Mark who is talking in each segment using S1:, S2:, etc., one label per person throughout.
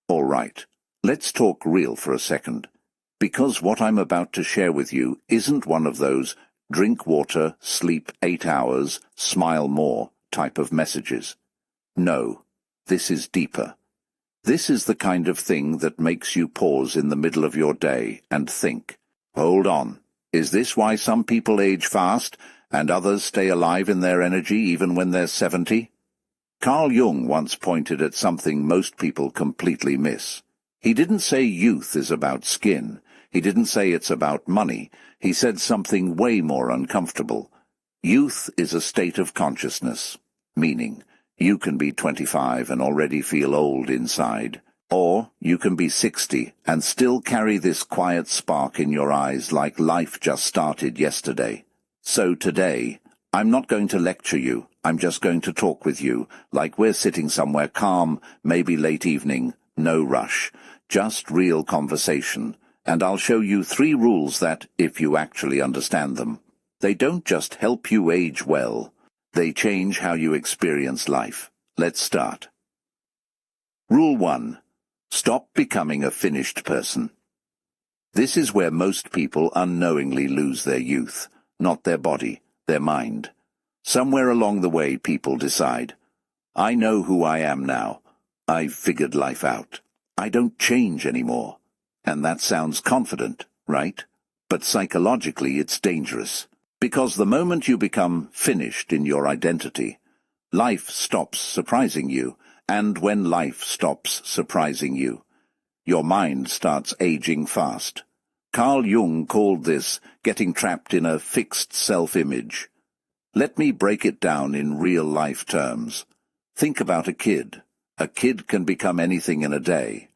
S1: All right, let's talk real for a second, because what I'm about to share with you isn't one of those drink water, sleep 8 hours, smile more type of messages. No, this is deeper. This is the kind of thing that makes you pause in the middle of your day and think, hold on, is this why some people age fast and others stay alive in their energy even when they're 70? Carl Jung once pointed at something most people completely miss. He didn't say youth is about skin. He didn't say it's about money. He said something way more uncomfortable. Youth is a state of consciousness, meaning you can be 25 and already feel old inside, or you can be 60 and still carry this quiet spark in your eyes like life just started yesterday. So today, I'm not going to lecture you, I'm just going to talk with you, like we're sitting somewhere calm, maybe late evening, no rush, just real conversation, and I'll show you 3 rules that, if you actually understand them, they don't just help you age well, they change how you experience life. Let's start. Rule 1. Stop becoming a finished person. This is where most people unknowingly lose their youth, not their body, their mind. Somewhere along the way people decide, I know who I am now. I've figured life out. I don't change anymore. And that sounds confident, right? But psychologically it's dangerous. Because the moment you become finished in your identity, life stops surprising you. And when life stops surprising you, your mind starts aging fast. Carl Jung called this getting trapped in a fixed self-image. Let me break it down in real-life terms. Think about a kid. A kid can become anything in a day.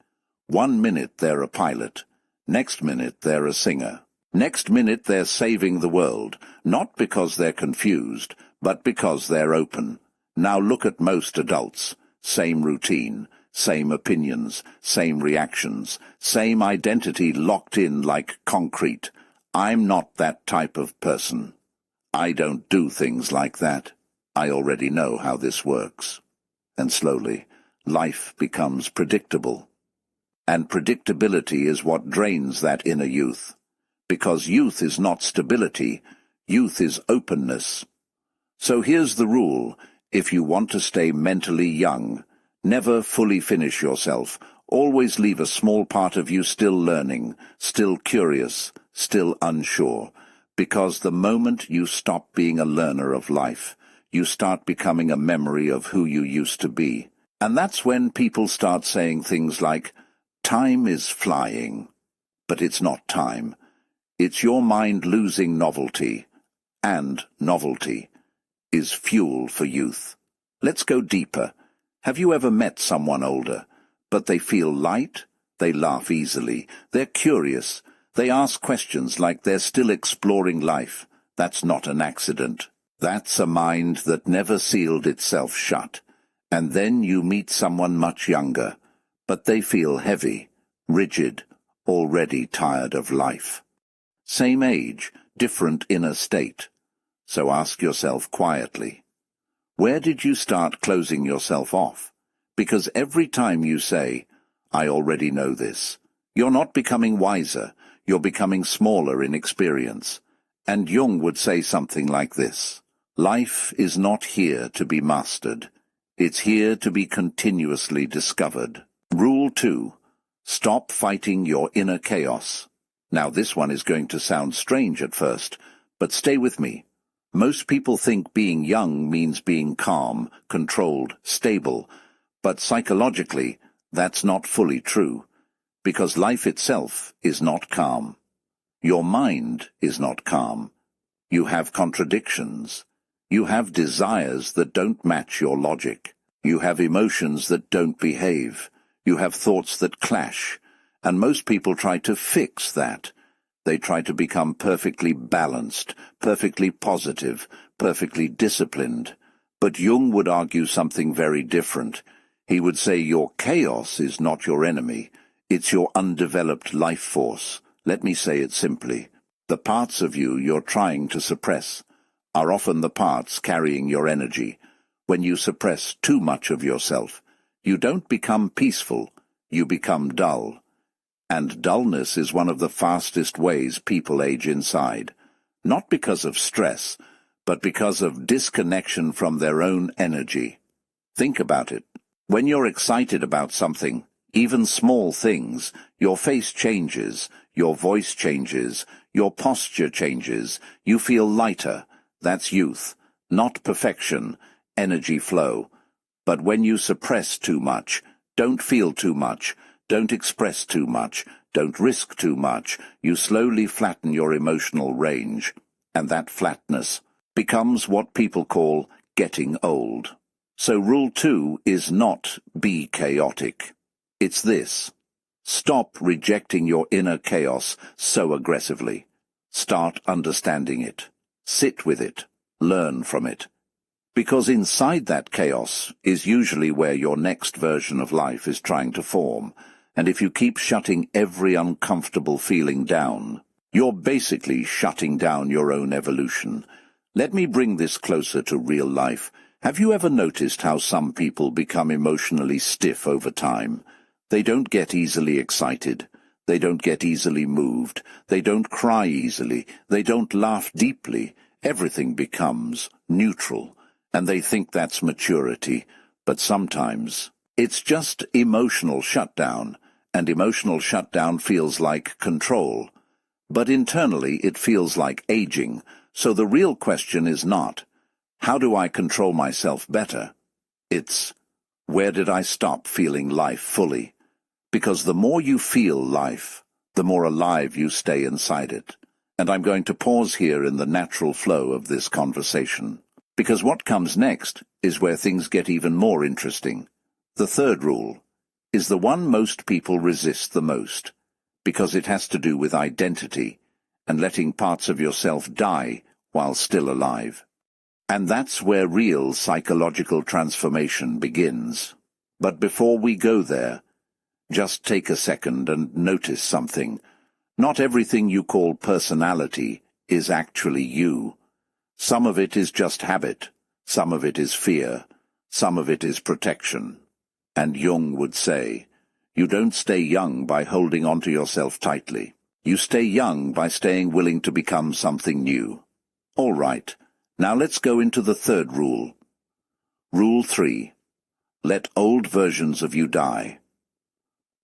S1: 1 minute they're a pilot. Next minute they're a singer. Next minute they're saving the world, not because they're confused, but because they're open. Now look at most adults. Same routine, same opinions, same reactions, same identity locked in like concrete. I'm not that type of person. I don't do things like that. I already know how this works. And slowly, life becomes predictable. And predictability is what drains that inner youth. Because youth is not stability, youth is openness. So here's the rule. If you want to stay mentally young, never fully finish yourself. Always leave a small part of you still learning, still curious, still unsure. Because the moment you stop being a learner of life, you start becoming a memory of who you used to be. And that's when people start saying things like, time is flying. But it's not time. It's your mind losing novelty. And novelty is fuel for youth. Let's go deeper. Have you ever met someone older, but they feel light? They laugh easily. They're curious. They ask questions like they're still exploring life. That's not an accident. That's a mind that never sealed itself shut. And then you meet someone much younger, but they feel heavy, rigid, already tired of life. Same age, different inner state. So ask yourself quietly, where did you start closing yourself off? Because every time you say, I already know this, you're not becoming wiser, you're becoming smaller in experience. And Jung would say something like this, life is not here to be mastered, it's here to be continuously discovered. Rule 2. Stop fighting your inner chaos. Now this one is going to sound strange at first, but stay with me. Most people think being young means being calm, controlled, stable, but psychologically, that's not fully true, because life itself is not calm. Your mind is not calm. You have contradictions. You have desires that don't match your logic. You have emotions that don't behave. You have thoughts that clash, and most people try to fix that. They try to become perfectly balanced, perfectly positive, perfectly disciplined. But Jung would argue something very different. He would say your chaos is not your enemy, it's your undeveloped life force. Let me say it simply. The parts of you you're trying to suppress are often the parts carrying your energy. When you suppress too much of yourself, you don't become peaceful, you become dull. And dullness is one of the fastest ways people age inside, not because of stress, but because of disconnection from their own energy. Think about it. When you're excited about something, even small things, your face changes, your voice changes, your posture changes, you feel lighter. That's youth, not perfection, energy flow. But when you suppress too much, don't feel too much, don't express too much, don't risk too much, you slowly flatten your emotional range. And that flatness becomes what people call getting old. So rule 2 is not be chaotic. It's this. Stop rejecting your inner chaos so aggressively. Start understanding it. Sit with it. Learn from it. Because inside that chaos is usually where your next version of life is trying to form, and if you keep shutting every uncomfortable feeling down, you're basically shutting down your own evolution. Let me bring this closer to real life. Have you ever noticed how some people become emotionally stiff over time? They don't get easily excited. They don't get easily moved. They don't cry easily. They don't laugh deeply. Everything becomes neutral. And they think that's maturity, but sometimes it's just emotional shutdown, and emotional shutdown feels like control. But internally it feels like aging, so the real question is not, how do I control myself better? It's, where did I stop feeling life fully? Because the more you feel life, the more alive you stay inside it. And I'm going to pause here in the natural flow of this conversation. Because what comes next is where things get even more interesting. The third rule is the one most people resist the most, because it has to do with identity and letting parts of yourself die while still alive. And that's where real psychological transformation begins. But before we go there, just take a second and notice something. Not everything you call personality is actually you. Some of it is just habit, some of it is fear, some of it is protection. And Jung would say, you don't stay young by holding on to yourself tightly. You stay young by staying willing to become something new. All right, now let's go into the third rule. Rule 3. Let old versions of you die.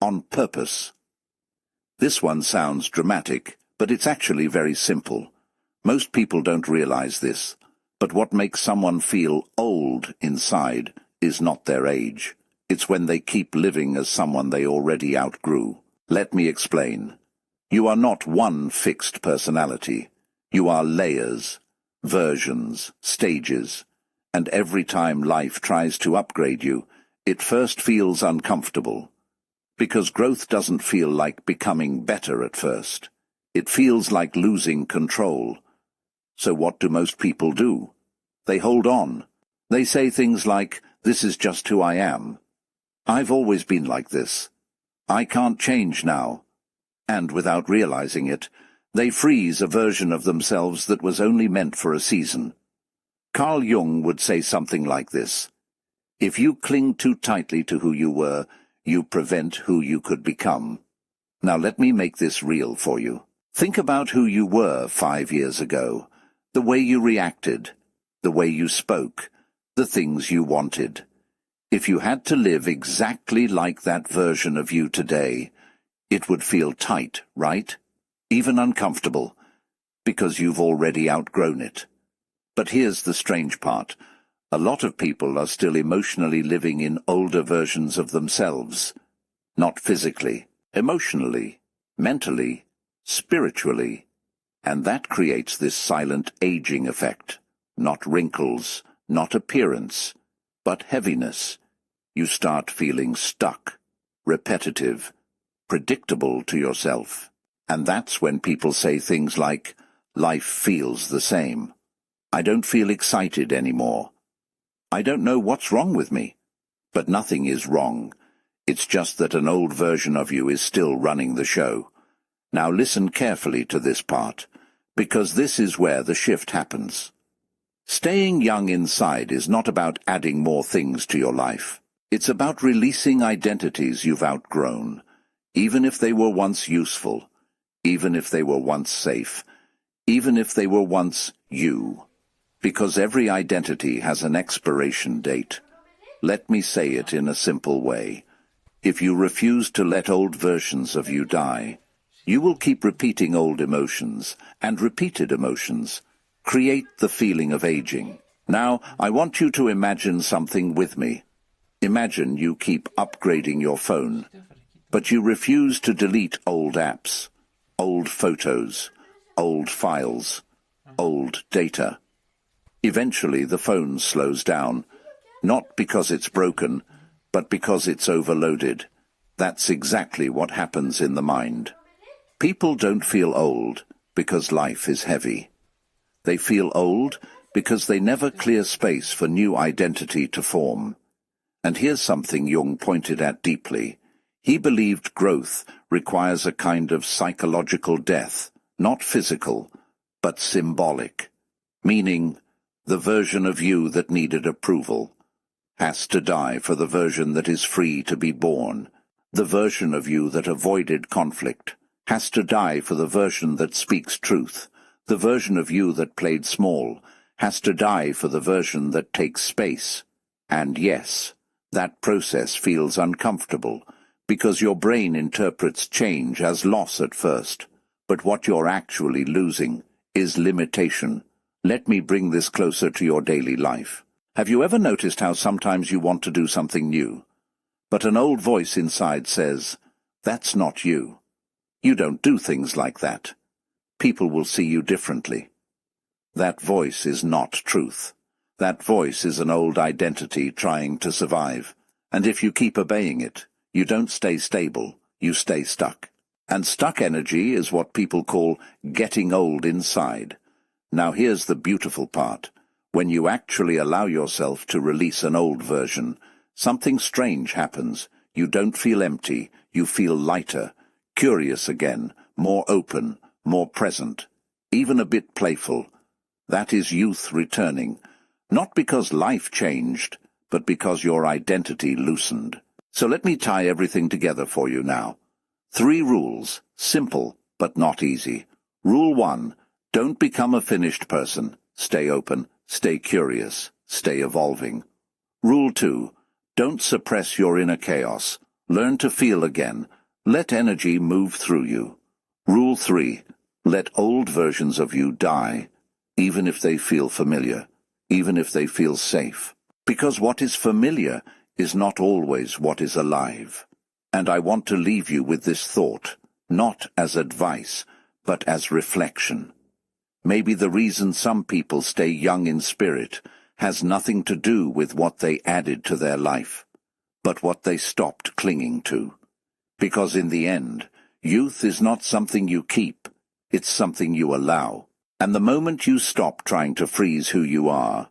S1: On purpose. This one sounds dramatic, but it's actually very simple. Most people don't realize this, but what makes someone feel old inside is not their age. It's when they keep living as someone they already outgrew. Let me explain. You are not one fixed personality. You are layers, versions, stages, and every time life tries to upgrade you, it first feels uncomfortable. Because growth doesn't feel like becoming better at first. It feels like losing control. So what do most people do? They hold on. They say things like, this is just who I am. I've always been like this. I can't change now. And without realizing it, they freeze a version of themselves that was only meant for a season. Carl Jung would say something like this. If you cling too tightly to who you were, you prevent who you could become. Now let me make this real for you. Think about who you were 5 years ago. The way you reacted, the way you spoke, the things you wanted. If you had to live exactly like that version of you today, it would feel tight, right? Even uncomfortable, because you've already outgrown it. But here's the strange part. A lot of people are still emotionally living in older versions of themselves. Not physically, emotionally, mentally, spiritually. And that creates this silent aging effect. Not wrinkles, not appearance, but heaviness. You start feeling stuck, repetitive, predictable to yourself. And that's when people say things like, life feels the same. I don't feel excited anymore. I don't know what's wrong with me. But nothing is wrong. It's just that an old version of you is still running the show. Now listen carefully to this part, because this is where the shift happens. Staying young inside is not about adding more things to your life. It's about releasing identities you've outgrown, even if they were once useful, even if they were once safe, even if they were once you. Because every identity has an expiration date. Let me say it in a simple way. If you refuse to let old versions of you die, you will keep repeating old emotions, and repeated emotions create the feeling of aging. Now, I want you to imagine something with me. Imagine you keep upgrading your phone, but you refuse to delete old apps, old photos, old files, old data. Eventually the phone slows down, not because it's broken, but because it's overloaded. That's exactly what happens in the mind. People don't feel old because life is heavy. They feel old because they never clear space for new identity to form. And here's something Jung pointed at deeply. He believed growth requires a kind of psychological death, not physical, but symbolic. Meaning, the version of you that needed approval has to die for the version that is free to be born. The version of you that avoided conflict has to die for the version that speaks truth. The version of you that played small has to die for the version that takes space. And yes, that process feels uncomfortable, because your brain interprets change as loss at first. But what you're actually losing is limitation. Let me bring this closer to your daily life. Have you ever noticed how sometimes you want to do something new, but an old voice inside says, "That's not you. You don't do things like that. People will see you differently." That voice is not truth. That voice is an old identity trying to survive. And if you keep obeying it, you don't stay stable, you stay stuck. And stuck energy is what people call getting old inside. Now here's the beautiful part. When you actually allow yourself to release an old version, something strange happens. You don't feel empty, you feel lighter, curious again, more open, more present, even a bit playful. That is youth returning, not because life changed, but because your identity loosened. So let me tie everything together for you now. 3 rules, simple but not easy. Rule 1, don't become a finished person. Stay open, stay curious, stay evolving. Rule 2, don't suppress your inner chaos. Learn to feel again. Let energy move through you. Rule 3, let old versions of you die, even if they feel familiar, even if they feel safe. Because what is familiar is not always what is alive. And I want to leave you with this thought, not as advice, but as reflection. Maybe the reason some people stay young in spirit has nothing to do with what they added to their life, but what they stopped clinging to. Because in the end, youth is not something you keep, it's something you allow. And the moment you stop trying to freeze who you are,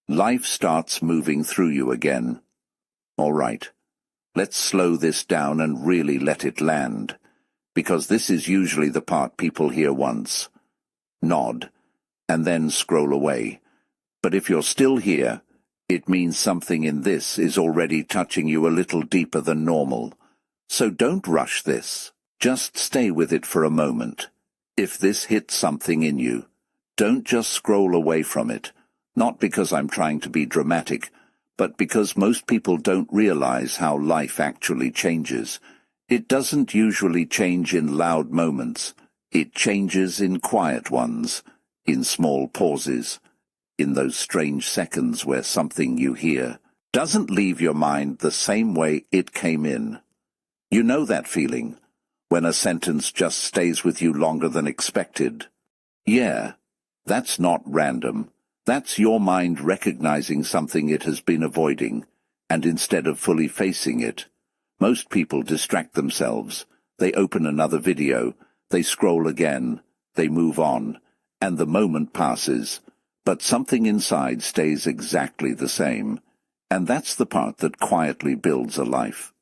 S1: life starts moving through you again. All right, let's slow this down and really let it land, because this is usually the part people hear once, nod, and then scroll away. But if you're still here, it means something in this is already touching you a little deeper than normal. So don't rush this. Just stay with it for a moment. If this hits something in you, don't just scroll away from it. Not because I'm trying to be dramatic, but because most people don't realize how life actually changes. It doesn't usually change in loud moments. It changes in quiet ones, in small pauses, in those strange seconds where something you hear doesn't leave your mind the same way it came in. You know that feeling, when a sentence just stays with you longer than expected. Yeah, that's not random. That's your mind recognizing something it has been avoiding, and instead of fully facing it, most people distract themselves. They open another video, they scroll again, they move on, and the moment passes, but something inside stays exactly the same. And that's the part that quietly builds a life.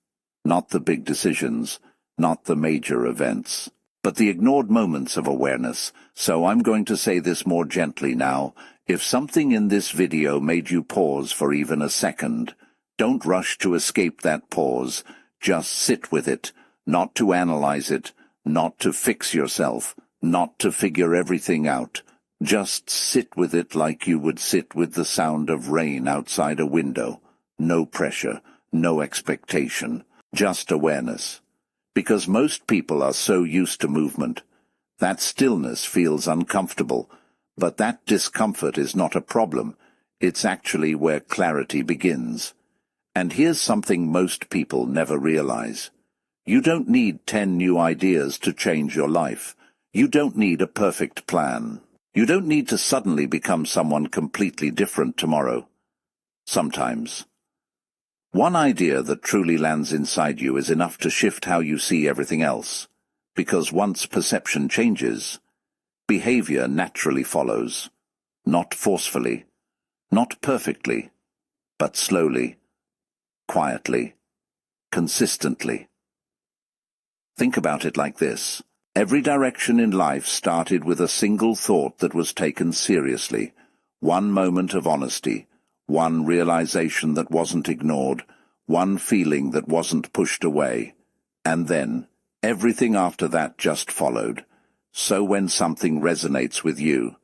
S1: Not the big decisions, not the major events, but the ignored moments of awareness. So I'm going to say this more gently now. If something in this video made you pause for even a second, Don't rush to escape that pause. Just sit with it, not to analyze it, not to fix yourself, not to figure everything out. Just sit with it like you would sit with the sound of rain outside a window. No pressure, no expectation, just awareness. Because most people are so used to movement. That stillness feels uncomfortable, but that discomfort is not a problem. It's actually where clarity begins. And here's something most people never realize. You don't need 10 new ideas to change your life. You don't need a perfect plan. You don't need to suddenly become someone completely different tomorrow. Sometimes. One idea that truly lands inside you is enough to shift how you see everything else. Because once perception changes, behavior naturally follows. Not forcefully, not perfectly, but slowly, quietly, consistently. Think about it like this. Every direction in life started with a single thought that was taken seriously, one moment of honesty, one realization that wasn't ignored, one feeling that wasn't pushed away, and then everything after that just followed. So when something resonates with you,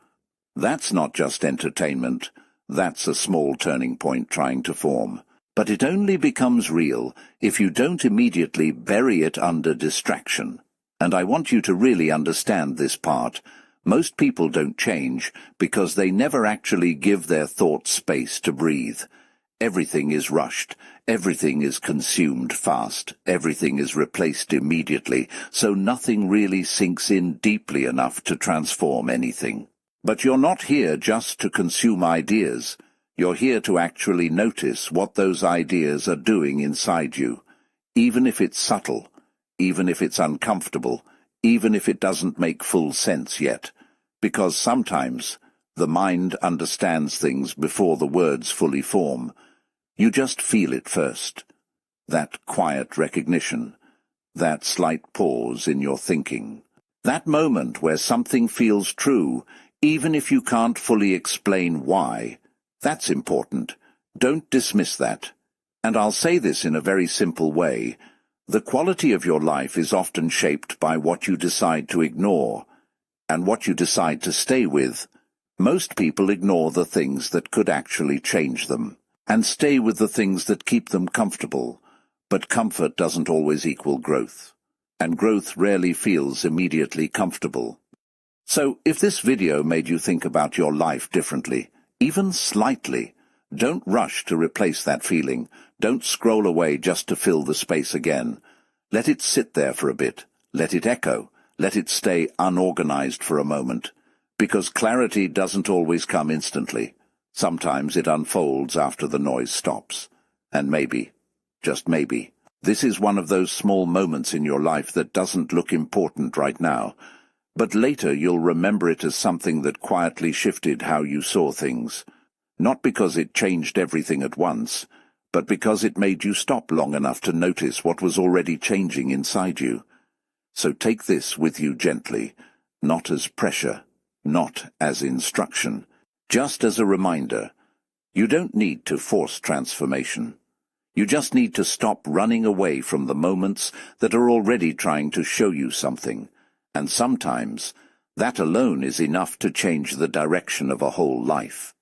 S1: that's not just entertainment, that's a small turning point trying to form. But it only becomes real if you don't immediately bury it under distraction. And I want you to really understand this part. Most people don't change because they never actually give their thoughts space to breathe. Everything is rushed, everything is consumed fast, everything is replaced immediately, so nothing really sinks in deeply enough to transform anything. But you're not here just to consume ideas. You're here to actually notice what those ideas are doing inside you, even if it's subtle, even if it's uncomfortable, even if it doesn't make full sense yet, because sometimes the mind understands things before the words fully form. You just feel it first. That quiet recognition, that slight pause in your thinking, that moment where something feels true, even if you can't fully explain why. That's important. Don't dismiss that. And I'll say this in a very simple way. The quality of your life is often shaped by what you decide to ignore and what you decide to stay with. Most people ignore the things that could actually change them and stay with the things that keep them comfortable. But comfort doesn't always equal growth, and growth rarely feels immediately comfortable. So if this video made you think about your life differently, even slightly, don't rush to replace that feeling. Don't scroll away just to fill the space again. Let it sit there for a bit. Let it echo. Let it stay unorganized for a moment. Because clarity doesn't always come instantly. Sometimes it unfolds after the noise stops. And maybe, just maybe, this is one of those small moments in your life that doesn't look important right now. But later you'll remember it as something that quietly shifted how you saw things. Not because it changed everything at once, but because it made you stop long enough to notice what was already changing inside you. So take this with you gently, not as pressure, not as instruction, just as a reminder. You don't need to force transformation. You just need to stop running away from the moments that are already trying to show you something. And sometimes, that alone is enough to change the direction of a whole life.